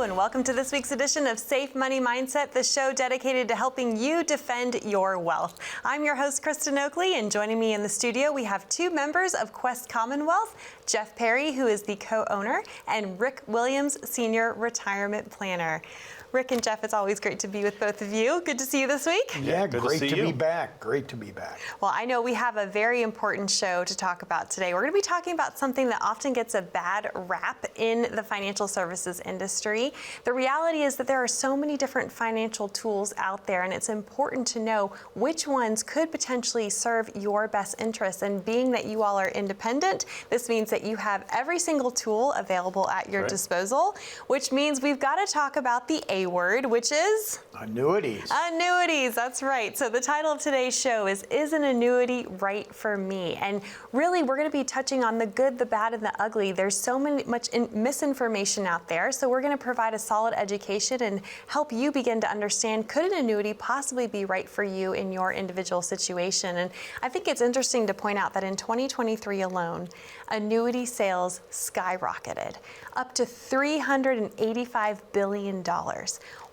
and welcome to this week's edition of Safe Money Mindset, the show dedicated to helping you defend your wealth. I'm your host, Kristen Oakley, and joining me in the studio, we have two members of Quest Commonwealth, Jeff Perry, who is the co-owner, and Rick Williams, Senior Retirement Planner. Rick and Jeff, it's always great to be with both of you. Good to see you this week. Yeah, good great to see to you. be back. Great to be back. Well, I know we have a very important show to talk about today. We're going to be talking about something that often gets a bad rap in the financial services industry. The reality is that there are so many different financial tools out there, and it's important to know which ones could potentially serve your best interests. And being that you all are independent, this means that you have every single tool available at your disposal, which means we've got to talk about the A word, which is? Annuities. Annuities, that's right. So the title of today's show is an annuity right for me? And really, we're going to be touching on the good, the bad, and the ugly. There's so much misinformation out there, so we're going to provide a solid education and help you begin to understand, could an annuity possibly be right for you in your individual situation? And I think it's interesting to point out that in 2023 alone, annuity sales skyrocketed up to $385 billion.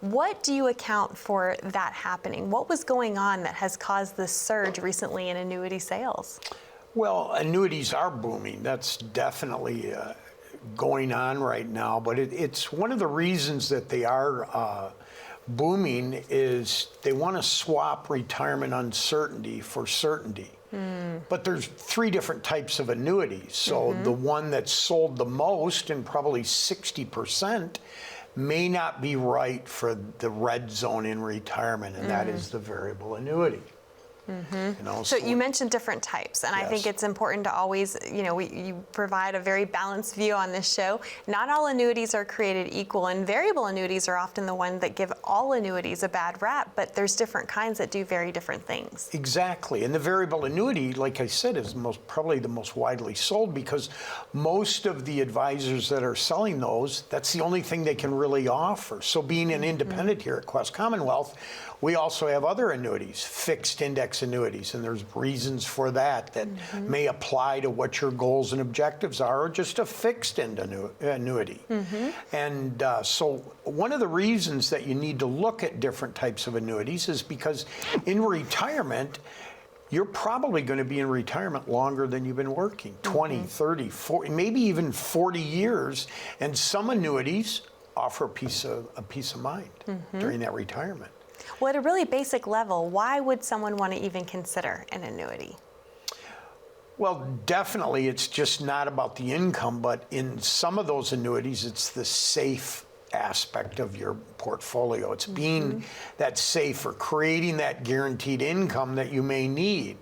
What do you account for that happening? What was going on that has caused this surge recently in annuity sales? Well, annuities are booming. That's definitely going on right now. But it's one of the reasons that they are booming is they want to swap retirement uncertainty for certainty. But there's three different types of annuities. So the one that's sold the most, and probably 60%, may not be right for the red zone in retirement, and that is the variable annuity. You know, So you mentioned different types, and I think it's important to always, you provide a very balanced view on this show. Not all annuities are created equal, and variable annuities are often the ones that give all annuities a bad rap, but there's different kinds that do very different things. Exactly, and the variable annuity, like I said, is probably the most widely sold because most of the advisors that are selling those, that's the only thing they can really offer. So being an independent here at Quest Commonwealth, we also have other annuities, fixed index annuities, and there's reasons for that may apply to what your goals and objectives are, or just a fixed end annuity. And so one of the reasons that you need to look at different types of annuities is because in retirement, you're probably going to be in retirement longer than you've been working, 20, 30, 40, maybe even 40 years, and some annuities offer a peace of mind during that retirement. Well, at a really basic level, why would someone want to even consider an annuity? Well, definitely it's just not about the income, but in some of those annuities, it's the safe aspect of your portfolio. It's being that safe or creating that guaranteed income that you may need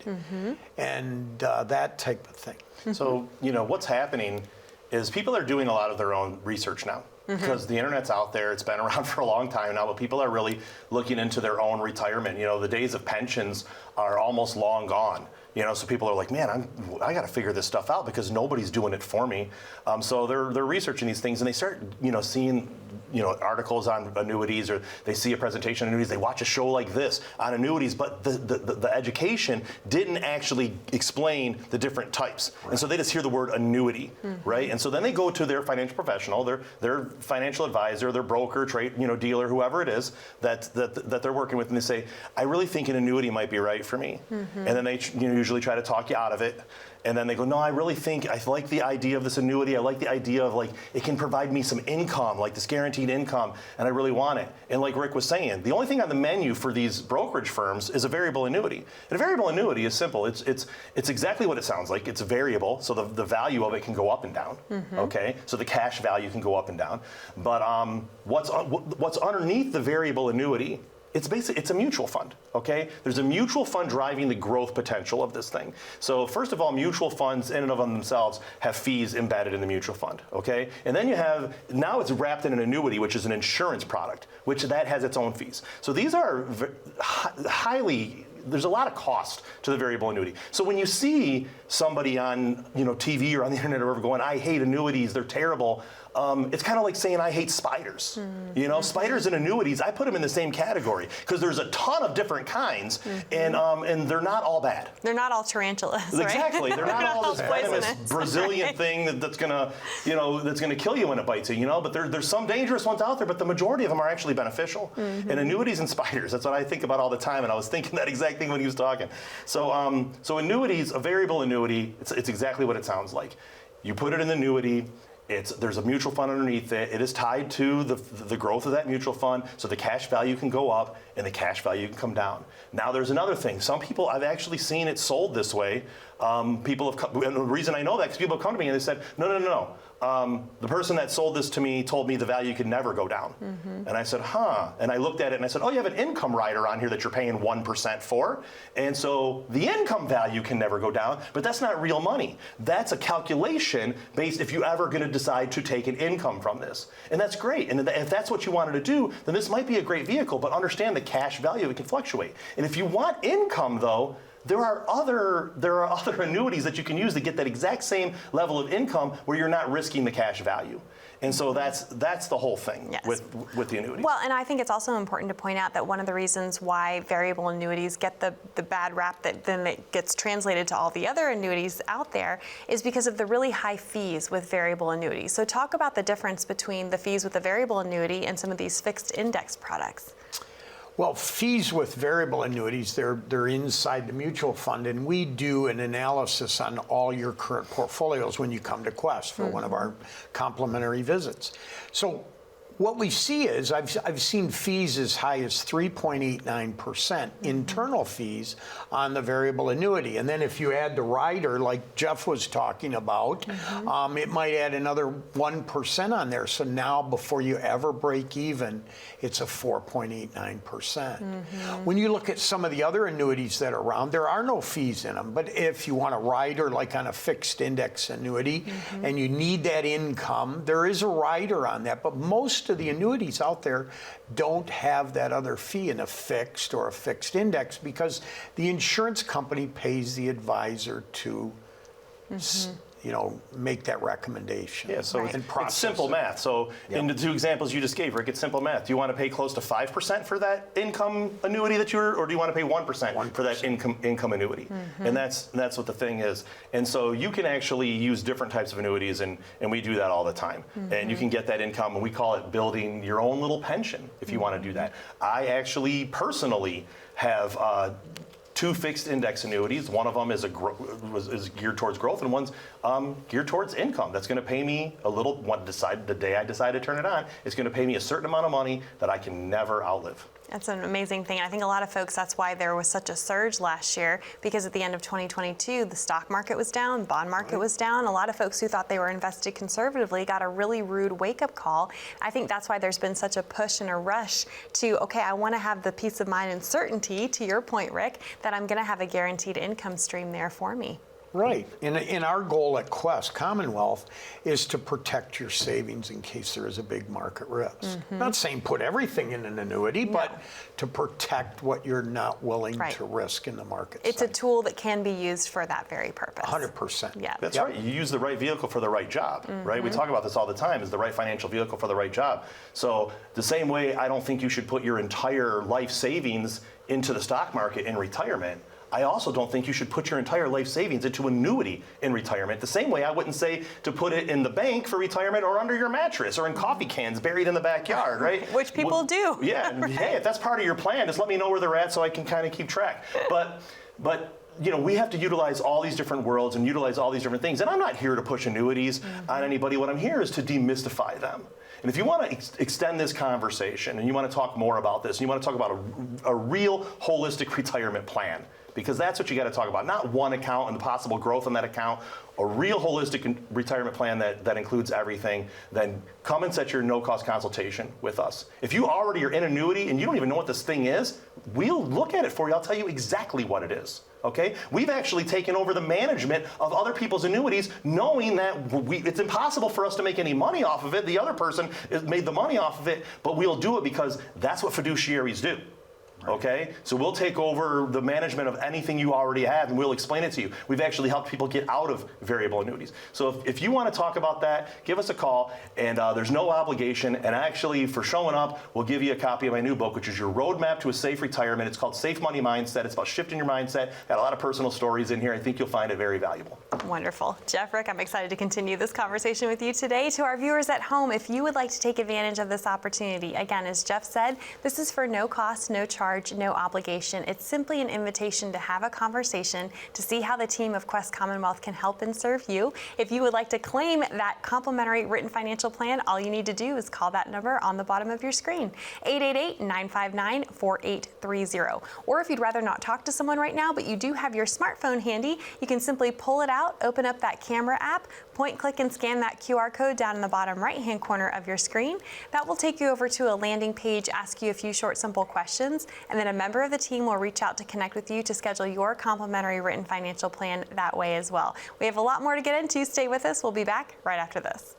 and that type of thing. So, what's happening is people are doing a lot of their own research now. Because the internet's out there, it's been around for a long time now, but people are really looking into their own retirement. The days of pensions are almost long gone. So people are like, man, I got to figure this stuff out because nobody's doing it for me. So they're researching these things, and they start, seeing, articles on annuities, or they see a presentation on annuities. They watch a show like this on annuities, but the education didn't actually explain the different types. And so they just hear the word annuity, right? And so then they go to their financial professional, their financial advisor, their broker, trade, dealer, whoever it is that they're working with, and they say, I really think an annuity might be right for me. And then they usually try to talk you out of it. And then they go, no, I really think, I like the idea of this annuity. I like the idea of it can provide me some income, like this guaranteed income, and I really want it. And like Rick was saying, the only thing on the menu for these brokerage firms is a variable annuity. And a variable annuity is simple. It's exactly what it sounds like. It's variable, so the value of it can go up and down, okay? So the cash value can go up and down. But what's underneath the variable annuity, it's a mutual fund, okay? There's a mutual fund driving the growth potential of this thing. So first of all, mutual funds in and of themselves have fees embedded in the mutual fund, okay? And then now it's wrapped in an annuity, which is an insurance product, which that has its own fees. So these are there's a lot of cost to the variable annuity. So when you see somebody on TV or on the internet or whatever going, I hate annuities, they're terrible, it's kind of like saying I hate spiders. You know, spiders and annuities, I put them in the same category because there's a ton of different kinds, and they're not all bad. They're not all tarantulas, right? Exactly. They're not all this venomous Brazilian thing that's gonna, that's gonna kill you when it bites you. But there's some dangerous ones out there, but the majority of them are actually beneficial. And annuities and spiders, that's what I think about all the time. And I was thinking that exact thing when he was talking. So, so annuities, a variable annuity, it's exactly what it sounds like. You put it in the annuity. There's a mutual fund underneath it. It is tied to the growth of that mutual fund, so the cash value can go up and the cash value can come down. Now there's another thing. Some people, I've actually seen it sold this way. People have come, and the reason I know that is people have come to me and they said, no. The person that sold this to me told me the value could never go down. And I said, and I looked at it and I said, oh, you have an income rider on here that you're paying 1% for. And so the income value can never go down, but that's not real money. That's a calculation based if you're ever going to decide to take an income from this. And that's great. And if that's what you wanted to do, then this might be a great vehicle, but understand the cash value, it can fluctuate. And if you want income though, there are other annuities that you can use to get that exact same level of income where you're not risking the cash value. And so that's the whole thing with the annuities. Well, and I think it's also important to point out that one of the reasons why variable annuities get the bad rap that then it gets translated to all the other annuities out there is because of the really high fees with variable annuities. So talk about the difference between the fees with a variable annuity and some of these fixed index products. Well, fees with variable annuities, they're inside the mutual fund, and we do an analysis on all your current portfolios when you come to Quest for one of our complimentary visits. So what we see is I've seen fees as high as 3.89% internal fees on the variable annuity. And then if you add the rider, like Jeff was talking about, it might add another 1% on there. So now before you ever break even, it's a 4.89%. When you look at some of the other annuities that are around, there are no fees in them. But if you want a rider like on a fixed index annuity and you need that income, there is a rider on that. But most of the annuities out there don't have that other fee in a fixed or a fixed index because the insurance company pays the advisor to make that recommendation. Yeah, so it's simple math. So in the two examples you just gave, Rick, it's simple math. Do you want to pay close to 5% for that income annuity or do you want to pay 1% for that income annuity? And that's what the thing is. And so you can actually use different types of annuities, and we do that all the time. And you can get that income, and we call it building your own little pension if you want to do that. I actually personally have two fixed index annuities. One of them is geared towards growth, and one's geared towards income. That's going to pay me a little. The day I decide to turn it on, it's going to pay me a certain amount of money that I can never outlive. That's an amazing thing. I think a lot of folks, that's why there was such a surge last year, because at the end of 2022, the stock market was down, bond market was down. A lot of folks who thought they were invested conservatively got a really rude wake-up call. I think that's why there's been such a push and a rush to, okay, I want to have the peace of mind and certainty, to your point, Rick, that I'm going to have a guaranteed income stream there for me. Right. And our goal at Quest Commonwealth is to protect your savings in case there is a big market risk. Not saying put everything in an annuity, but to protect what you're not willing to risk in the market. It's a tool that can be used for that very purpose. 100%. Yeah. That's right. You use the right vehicle for the right job, right? We talk about this all the time, is the right financial vehicle for the right job. So the same way I don't think you should put your entire life savings into the stock market in retirement, I also don't think you should put your entire life savings into annuity in retirement. The same way I wouldn't say to put it in the bank for retirement or under your mattress or in coffee cans buried in the backyard, right? Which people do. Yeah, and hey, if that's part of your plan, just let me know where they're at so I can kind of keep track. But we have to utilize all these different worlds and utilize all these different things. And I'm not here to push annuities on anybody. What I'm here is to demystify them. And if you want to extend this conversation and you want to talk more about this, and you want to talk about a real holistic retirement plan, because that's what you got to talk about, not one account and the possible growth in that account, a real holistic retirement plan that includes everything, then come and set your no-cost consultation with us. If you already are in annuity and you don't even know what this thing is, we'll look at it for you. I'll tell you exactly what it is. Okay? We've actually taken over the management of other people's annuities, knowing that it's impossible for us to make any money off of it. The other person has made the money off of it, but we'll do it because that's what fiduciaries do. okay? So we'll take over the management of anything you already have, and we'll explain it to you. We've actually helped people get out of variable annuities. So if you want to talk about that, give us a call, and there's no obligation, and actually, for showing up, we'll give you a copy of my new book, which is your roadmap to a safe retirement. It's called Safe Money Mindset. It's about shifting your mindset. Got a lot of personal stories in here. I think you'll find it very valuable. Wonderful. Jeff, Rick, I'm excited to continue this conversation with you today. To our viewers at home, if you would like to take advantage of this opportunity, again, as Jeff said, this is for no cost, no charge, no obligation. It's simply an invitation to have a conversation to see how the team of Quest Commonwealth can help and serve you. If you would like to claim that complimentary written financial plan, all you need to do is call that number on the bottom of your screen, 888-959-4830. Or if you'd rather not talk to someone right now, but you do have your smartphone handy, you can simply pull it out, open up that camera app, point, click, and scan that QR code down in the bottom right-hand corner of your screen. That will take you over to a landing page, ask you a few short, simple questions, and then a member of the team will reach out to connect with you to schedule your complimentary written financial plan that way as well. We have a lot more to get into. Stay with us. We'll be back right after this.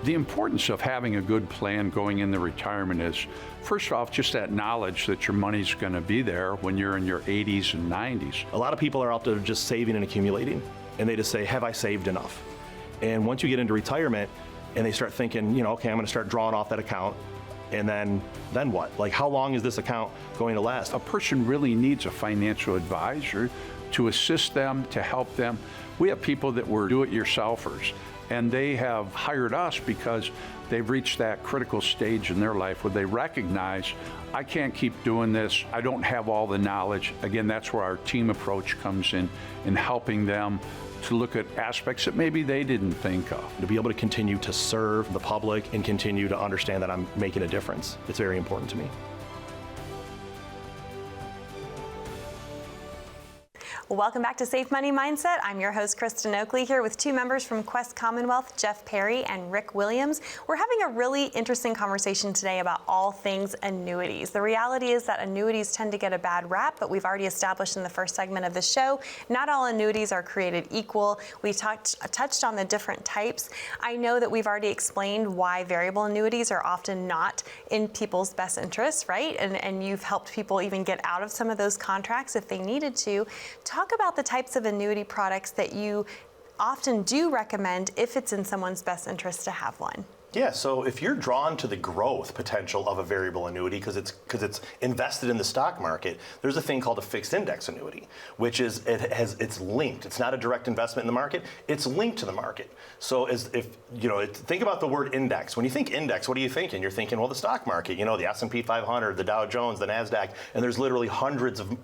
The importance of having a good plan going into retirement is, first off, just that knowledge that your money's going to be there when you're in your 80s and 90s. A lot of people are out there just saving and accumulating, and they just say, have I saved enough? And once you get into retirement and they start thinking, okay, I'm going to start drawing off that account, and then what? Like, how long is this account going to last? A person really needs a financial advisor to assist them, to help them. We have people that were do-it-yourselfers, and they have hired us because they've reached that critical stage in their life where they recognize, I can't keep doing this, I don't have all the knowledge. Again, that's where our team approach comes in helping them to look at aspects that maybe they didn't think of. To be able to continue to serve the public and continue to understand that I'm making a difference, it's very important to me. Welcome back to Safe Money Mindset. I'm your host, Kristen Oakley, here with two members from Quest Commonwealth, Jeff Perry and Rick Williams. We're having a really interesting conversation today about all things annuities. The reality is that annuities tend to get a bad rap, but we've already established in the first segment of the show, not all annuities are created equal. We touched on the different types. I know that we've already explained why variable annuities are often not in people's best interests, right? And you've helped people even get out of some of those contracts if they needed to. Talk about the types of annuity products that you often do recommend if it's in someone's best interest to have one. Yeah, so if you're drawn to the growth potential of a variable annuity because it's invested in the stock market, there's a thing called a fixed index annuity, which is it's linked. It's not a direct investment in the market. It's linked to the market. So think about the word index. When you think index, what are you thinking? You're thinking, well, the stock market. The S&P 500, the Dow Jones, the Nasdaq, and there's literally hundreds of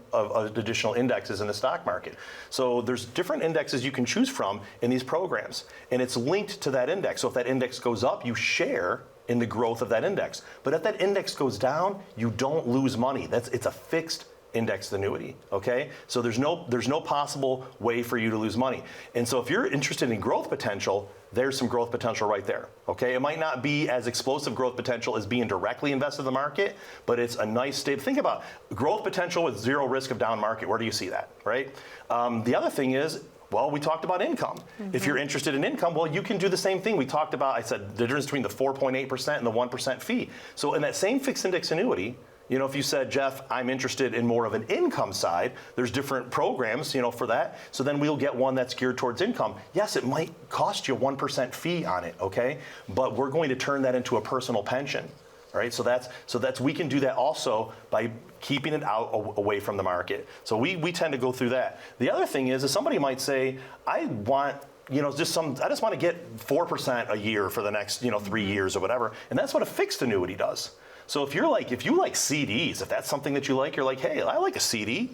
additional indexes in the stock market. So there's different indexes you can choose from in these programs, and it's linked to that index. So if that index goes up, you share in the growth of that index. But if that index goes down, you don't lose money. It's a fixed indexed annuity, okay? So there's no possible way for you to lose money. And so if you're interested in growth potential, there's some growth potential right there, okay? It might not be as explosive growth potential as being directly invested in the market, but it's a nice state. Think about growth potential with zero risk of down market. Where do you see that, right? The other thing is, well, we talked about income. Mm-hmm. If you're interested in income, well, you can do the same thing. I said the difference between the 4.8% and the 1% fee. So in that same fixed index annuity, if you said, Jeff, I'm interested in more of an income side, there's different programs, for that. So then we'll get one that's geared towards income. Yes, it might cost you a 1% fee on it, okay? But we're going to turn that into a personal pension. Right, so that's we can do that also by keeping it away from the market. So we tend to go through that. The other thing is somebody might say, I want I just want to get 4% a year for the next 3 years or whatever, and that's what a fixed annuity does. So if you like CDs, if that's something that you like, you're like, hey, I like a CD,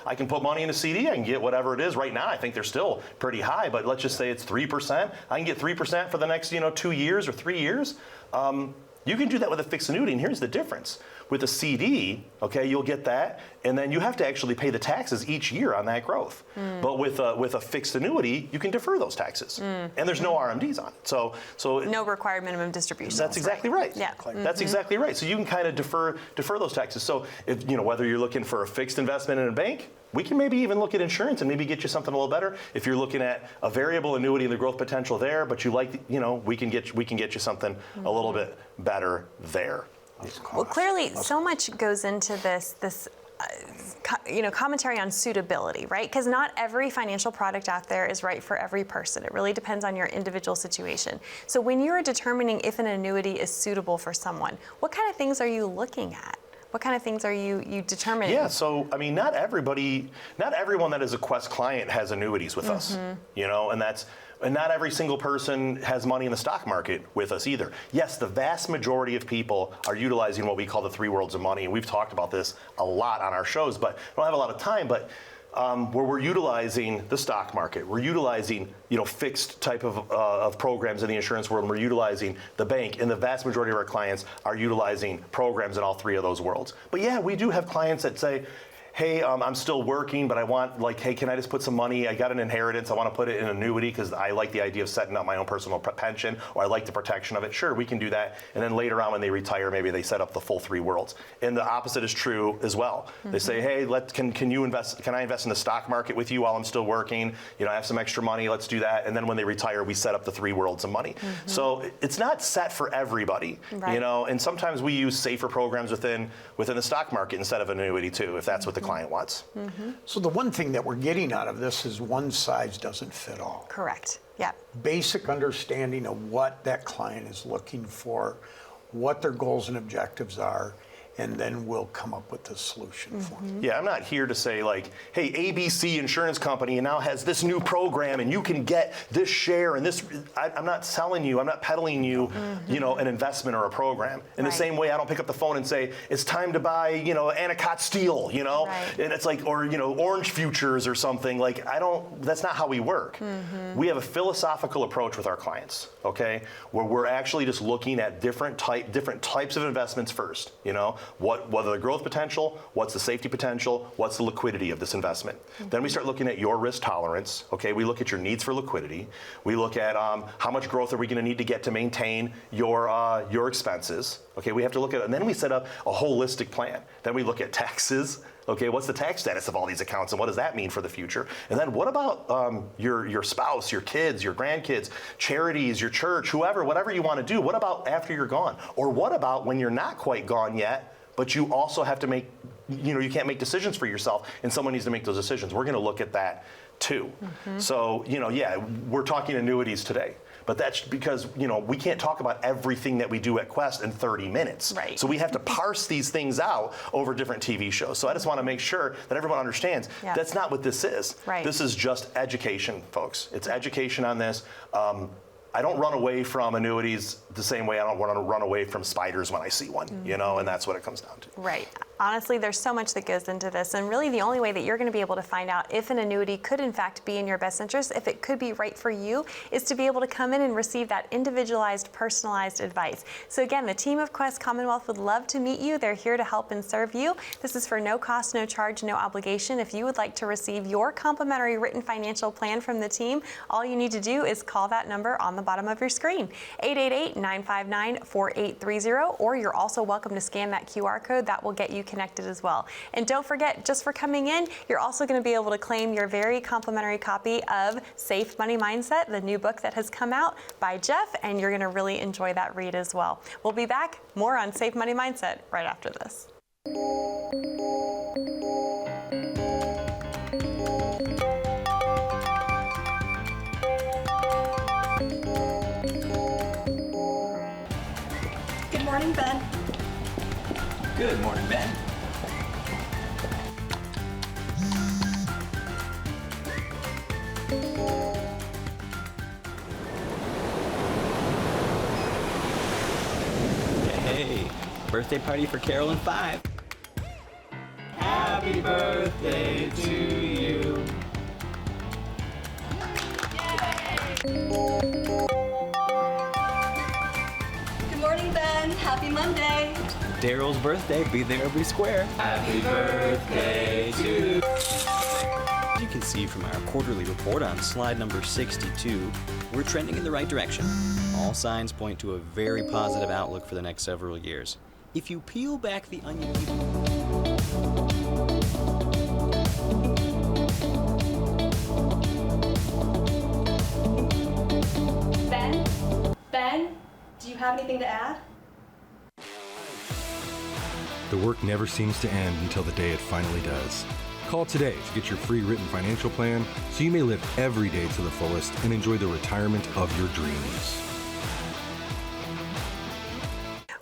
I can put money in a CD, I can get whatever it is. Right now, I think they're still pretty high, but let's just say it's 3%. I can get 3% for the next 2 years or 3 years. You can do that with a fixed annuity, and here's the difference. With a CD, okay, you'll get that, and then you have to actually pay the taxes each year on that growth. But with a fixed annuity, you can defer those taxes, and there's no RMDs on it. So no required minimum distribution. that's exactly right. Yeah. That's exactly right. So you can kind of defer those taxes. So if whether you're looking for a fixed investment in a bank, we can maybe even look at insurance and maybe get you something a little better. If you're looking at a variable annuity and the growth potential there, but you like, we can get you something a little bit better there. Well, clearly, so much goes into this commentary on suitability, right? Because not every financial product out there is right for every person. It really depends on your individual situation. So when you're determining if an annuity is suitable for someone, what kind of things are you looking at? What kind of things are you determining? Yeah, so I mean, not everyone that is a Quest client has annuities with us, and not every single person has money in the stock market with us either. Yes, the vast majority of people are utilizing what we call the three worlds of money, and we've talked about this a lot on our shows, but I don't have a lot of time, but where we're utilizing the stock market, we're utilizing fixed type of programs in the insurance world, and we're utilizing the bank, and the vast majority of our clients are utilizing programs in all three of those worlds. But yeah, we do have clients that say, hey, I'm still working, but I want, hey, can I just put some money? I got an inheritance. I want to put it in an annuity because I like the idea of setting up my own personal pension, or I like the protection of it. Sure, we can do that. And then later on when they retire, maybe they set up the full three worlds. And the opposite is true as well. They say, hey, can you invest? Can I invest in the stock market with you while I'm still working? I have some extra money. Let's do that. And then when they retire, we set up the three worlds of money. So it's not set for everybody, right. And sometimes we use safer programs within the stock market instead of an annuity too, if that's what the client wants. So the one thing that we're getting out of this is one size doesn't fit all. Correct. Yeah. Basic understanding of what that client is looking for, what their goals and objectives are, and then we'll come up with the solution for them. Yeah, I'm not here to say hey, ABC Insurance Company now has this new program and you can get this share and this. I'm not selling you, I'm not peddling you, an investment or a program. In the same way, I don't pick up the phone and say, it's time to buy, Anacott Steel, Right. and it's or Orange Futures or something. That's not how we work. We have a philosophical approach with our clients, okay? Where we're actually just looking at different types of investments first, What are the growth potential, what's the safety potential, what's the liquidity of this investment. Then we start looking at your risk tolerance, okay? We look at your needs for liquidity. We look at how much growth are we gonna need to get to maintain your expenses, okay? We have to look at, and then we set up a holistic plan. Then we look at taxes. Okay, what's the tax status of all these accounts and what does that mean for the future? And then what about your spouse, your kids, your grandkids, charities, your church, whatever you want to do? What about after you're gone? Or what about when you're not quite gone yet, but you also have to make, you can't make decisions for yourself and someone needs to make those decisions? We're going to look at that too. So, we're talking annuities today. But that's because, we can't talk about everything that we do at Quest in 30 minutes. Right. So we have to parse these things out over different TV shows. So I just want to make sure that everyone understands that's not what this is. Right. This is just education, folks. It's education on this. I don't run away from annuities the same way I don't want to run away from spiders when I see one, and that's what it comes down to. Right. Honestly, there's so much that goes into this, and really the only way that you're going to be able to find out if an annuity could in fact be in your best interest, if it could be right for you, is to be able to come in and receive that individualized, personalized advice. So again, the team of Quest Commonwealth would love to meet you. They're here to help and serve you. This is for no cost, no charge, no obligation. If you would like to receive your complimentary written financial plan from the team, all you need to do is call that number on the bottom of your screen, 888-959-4830, or you're also welcome to scan that QR code. That will get you connected as well. And don't forget, just for coming in, you're also going to be able to claim your very complimentary copy of Safe Money Mindset, the new book that has come out by Jeff, and you're going to really enjoy that read as well. We'll be back more on Safe Money Mindset right after this. Good morning, Ben. Good morning, Ben. Hey, birthday party for Carolyn 5. Happy birthday to you. Good morning, Ben. Happy Monday. Daryl's birthday, be there, be square. Happy birthday to you. As you can see from our quarterly report on slide number 62, we're trending in the right direction. All signs point to a very positive outlook for the next several years. If you peel back the onion... Ben, do you have anything to add? The work never seems to end until the day it finally does. Call today to get your free written financial plan so you may live every day to the fullest and enjoy the retirement of your dreams.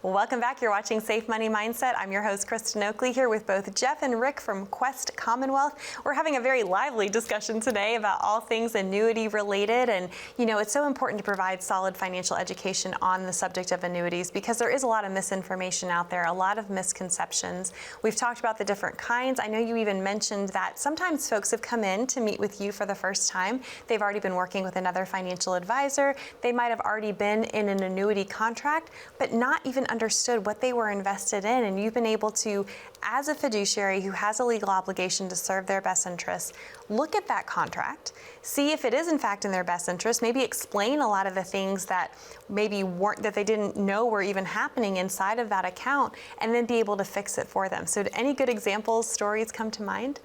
Welcome back. You're watching Safe Money Mindset. I'm your host, Kristen Oakley, here with both Jeff and Rick from Quest Commonwealth. We're having a very lively discussion today about all things annuity related. And, you know, it's so important to provide solid financial education on the subject of annuities because there is a lot of misinformation out there, a lot of misconceptions. We've talked about the different kinds. I know you even mentioned that sometimes folks have come in to meet with you for the first time. They've already been working with another financial advisor. They might have already been in an annuity contract, but not even understood what they were invested in, and you've been able to, as a fiduciary who has a legal obligation to serve their best interests, look at that contract, see if it is in fact in their best interest, maybe explain a lot of the things that maybe weren't, that they didn't know were even happening inside of that account, and then be able to fix it for them. So any good examples, stories come to mind?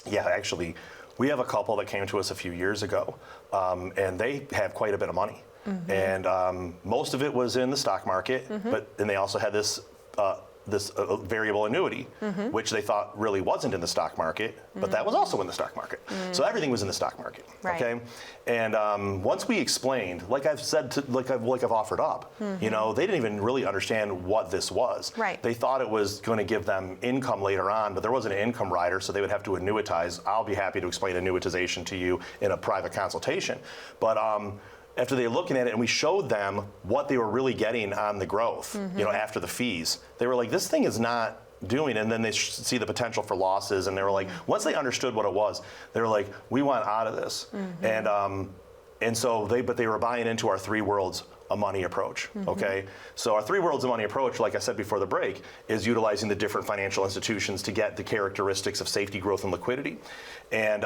Yeah, actually, we have a couple that came to us a few years ago, and they have quite a bit of money. Mm-hmm. And most of it was in the stock market, mm-hmm. and they also had this variable annuity, mm-hmm. which they thought really wasn't in the stock market, but mm-hmm. that was also in the stock market. Mm-hmm. So everything was in the stock market. Right. Okay, and once we explained, like I've said, like I've offered up, mm-hmm. you know, they didn't even really understand what this was. Right. They thought it was going to give them income later on, but there wasn't an income rider, so they would have to annuitize. I'll be happy to explain annuitization to you in a private consultation, but. After they were looking at it and we showed them what they were really getting on the growth, mm-hmm. you know, after the fees, they were like, this thing is not doing, and then they see the potential for losses, and they were like, once they understood what it was, they were like, we want out of this. Mm-hmm. And so they were buying into our three worlds of money approach, mm-hmm. okay? So our three worlds of money approach, like I said before the break, is utilizing the different financial institutions to get the characteristics of safety, growth, and liquidity. And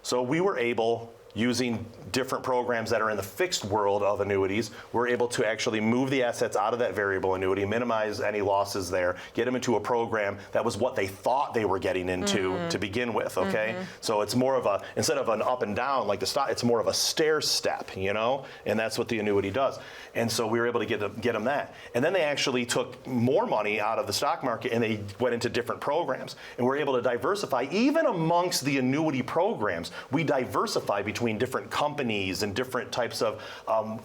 so we were able, using different programs that are in the fixed world of annuities, we're able to actually move the assets out of that variable annuity, minimize any losses there, get them into a program that was what they thought they were getting into mm-hmm. to begin with, okay? Mm-hmm. So it's more of a, instead of an up and down like the stock, it's more of a stair step, you know? And that's what the annuity does. And so we were able to get them that. And then they actually took more money out of the stock market and they went into different programs. And we're able to diversify, even amongst the annuity programs, we diversify between different companies and different types of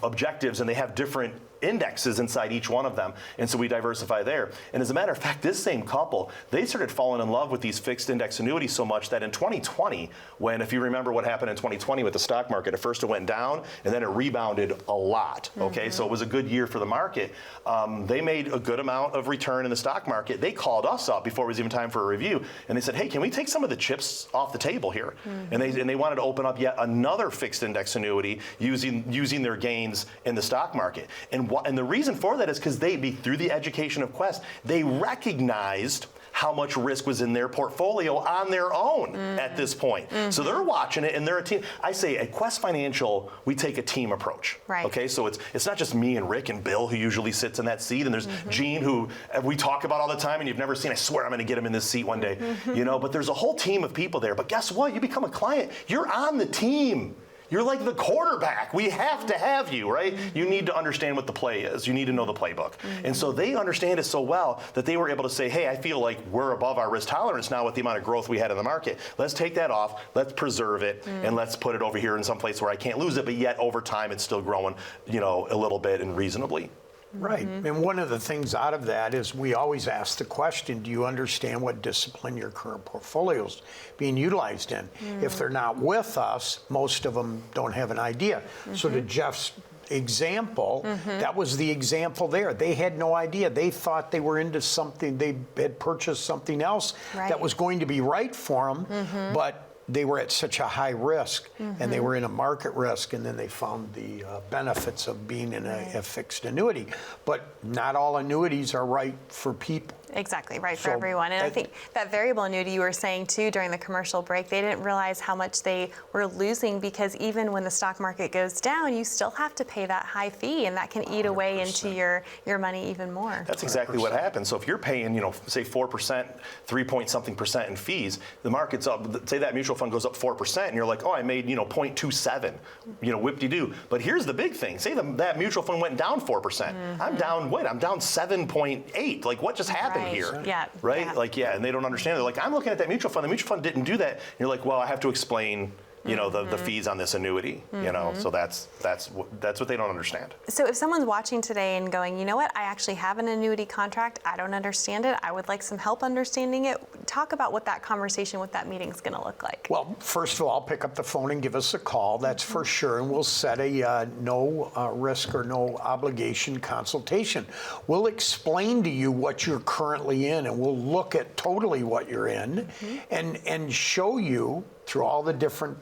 objectives, and they have different indexes inside each one of them, and so we diversify there. And as a matter of fact, this same couple, they started falling in love with these fixed index annuities so much that in 2020, when, if you remember what happened in 2020 with the stock market, at first it went down and then it rebounded a lot, okay? Mm-hmm. So it was a good year for the market. They made a good amount of return in the stock market. They called us up before it was even time for a review, and they said, hey, can we take some of the chips off the table here? Mm-hmm. And they wanted to open up yet another fixed index annuity using their gains in the stock market. And the reason for that is because through the education of Quest, they recognized how much risk was in their portfolio on their own at this point. Mm-hmm. So they're watching it, and they're a team. I say at Quest Financial, we take a team approach. Right. Okay, so it's not just me and Rick and Bill who usually sits in that seat, and there's mm-hmm. Gene who we talk about all the time, and you've never seen. I swear I'm going to get him in this seat one day. Mm-hmm. You know, but there's a whole team of people there. But guess what? You become a client. You're on the team. You're like the quarterback. We have to have you, right? Mm-hmm. You need to understand what the play is. You need to know the playbook. Mm-hmm. And so they understand it so well that they were able to say, hey, I feel like we're above our risk tolerance now with the amount of growth we had in the market. Let's take that off, let's preserve it, and let's put it over here in some place where I can't lose it, but yet over time it's still growing, you know, a little bit and reasonably. Right. Mm-hmm. And one of the things out of that is we always ask the question, do you understand what discipline your current portfolio's being utilized in? If they're not with us, most of them don't have an idea. So to Jeff's example, that was the example there. They had no idea. They thought they were into something, they had purchased something else that was going to be right for them, but they were at such a high risk, and they were in a market risk, and then they found the benefits of being in a fixed annuity. But not all annuities are right for people. Exactly, right for So everyone. And I think that variable annuity you were saying too during the commercial break, they didn't realize how much they were losing, because even when the stock market goes down, you still have to pay that high fee, and that can eat away into your money even more. That's exactly what happens. So if you're paying, say 4%, 3-point-something% in fees, the market's up, say that mutual fund goes up 4%, and you're like, oh, I made, 0.27, whip-de-doo. But here's the big thing. Say that mutual fund went down 4%. I'm down, I'm down 7.8. Like, what just happened here? Yeah. Right? Yeah. Like, yeah, and they don't understand. They're like, I'm looking at that mutual fund. The mutual fund didn't do that. And you're like, well, I have to explain, the fees on this annuity, so that's what they don't understand. So if someone's watching today and going, you know what, I actually have an annuity contract, I don't understand it, I would like some help understanding it, talk about what that conversation, what that meeting is going to look like. Well, first of all, pick up the phone and give us a call, that's for sure, and we'll set a no risk or no obligation consultation. We'll explain to you what you're currently in, and we'll look at totally what you're in and show you through all the different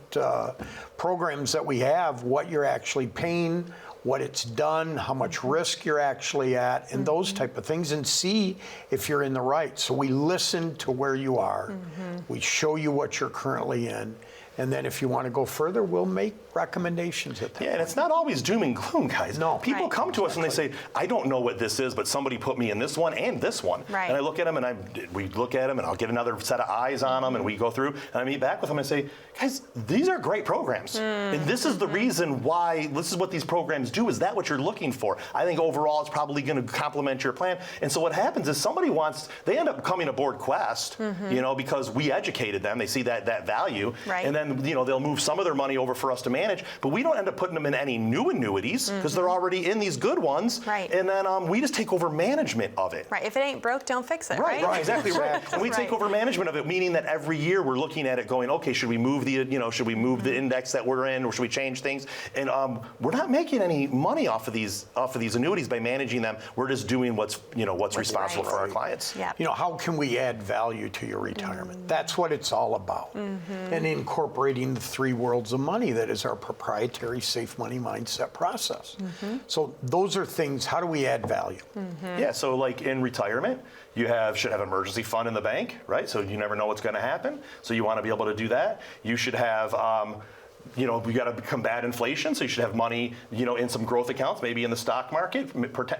programs that we have, what you're actually paying, what it's done, how much risk you're actually at, and those type of things, and see if you're in the right. So we listen to where you are, we show you what you're currently in, and then if you want to go further, we'll make recommendations at that Yeah, and it's not always doom and gloom, guys. No. People come to us and they say, I don't know what this is, but somebody put me in this one and this one. Right. And I look at them and we look at them and I'll get another set of eyes on them and we go through and I meet back with them and say, guys, these are great programs. And this is the reason why, this is what these programs do. Is that what you're looking for? I think overall it's probably going to complement your plan. And so what happens is they end up coming aboard Quest, because we educated them. They see that value. Right. And then, they'll move some of their money over for us to manage, but we don't end up putting them in any new annuities because they're already in these good ones. Right. And then we just take over management of it. Right. If it ain't broke, don't fix it. Right, exactly right. And we take Right. over management of it, meaning that every year we're looking at it going, okay, should we move the index that we're in, or should we change things? And we're not making any money off of these annuities by managing them. We're just doing what's responsible for our clients. Yeah. How can we add value to your retirement? That's what it's all about. And incorporating the three worlds of money that is our proprietary safe money mindset process. So those are things, how do we add value? Yeah, so like in retirement, you should have an emergency fund in the bank, right? So you never know what's going to happen. So you want to be able to do that. You should have we got to combat inflation, so you should have money, in some growth accounts, maybe in the stock market,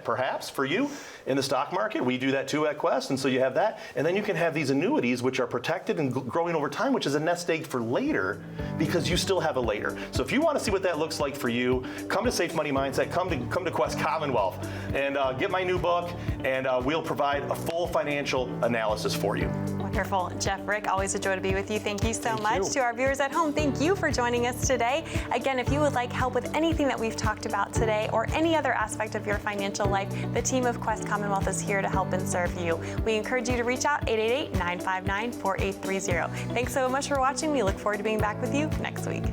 perhaps for you in the stock market. We do that too at Quest, and so you have that. And then you can have these annuities, which are protected and growing over time, which is a nest egg for later, because you still have a later. So if you want to see what that looks like for you, come to Safe Money Mindset, come to Quest Commonwealth, and get my new book, and we'll provide a full financial analysis for you. Wonderful. Jeff, Rick, always a joy to be with you. Thank you so much. you. To our viewers at home, thank you for joining us today. Again, if you would like help with anything that we've talked about today or any other aspect of your financial life, the team of Quest Commonwealth is here to help and serve you. We encourage you to reach out 888-959-4830. Thanks so much for watching. We look forward to being back with you next week.